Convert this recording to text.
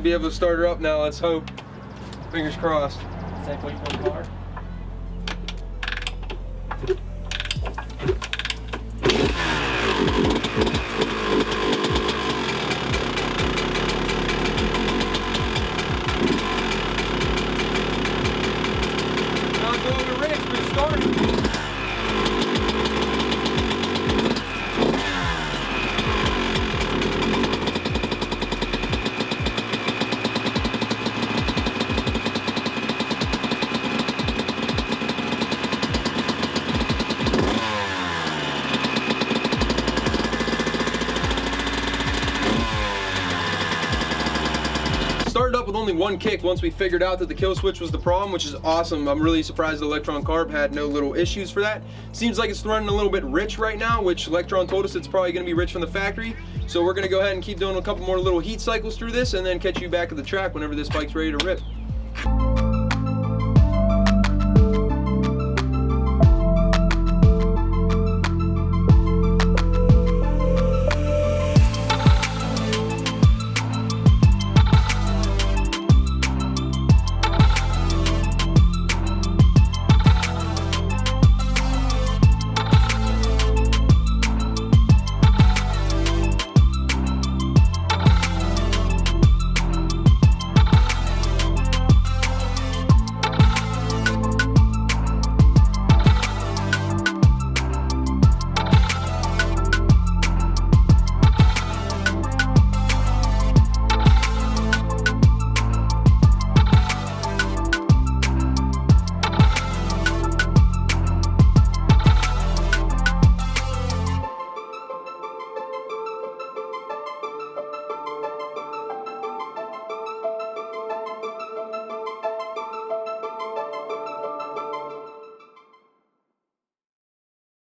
be able to start her up now. Let's hope. Fingers crossed. Safe wait for the car. Not going to race, but it started. Started up with only one kick once we figured out that the kill switch was the problem, which is awesome. I'm really surprised the Electron carb had no little issues for that. Seems like it's running a little bit rich right now, which Electron told us it's probably going to be rich from the factory. So we're going to go ahead and keep doing a couple more little heat cycles through this and then catch you back at the track whenever this bike's ready to rip.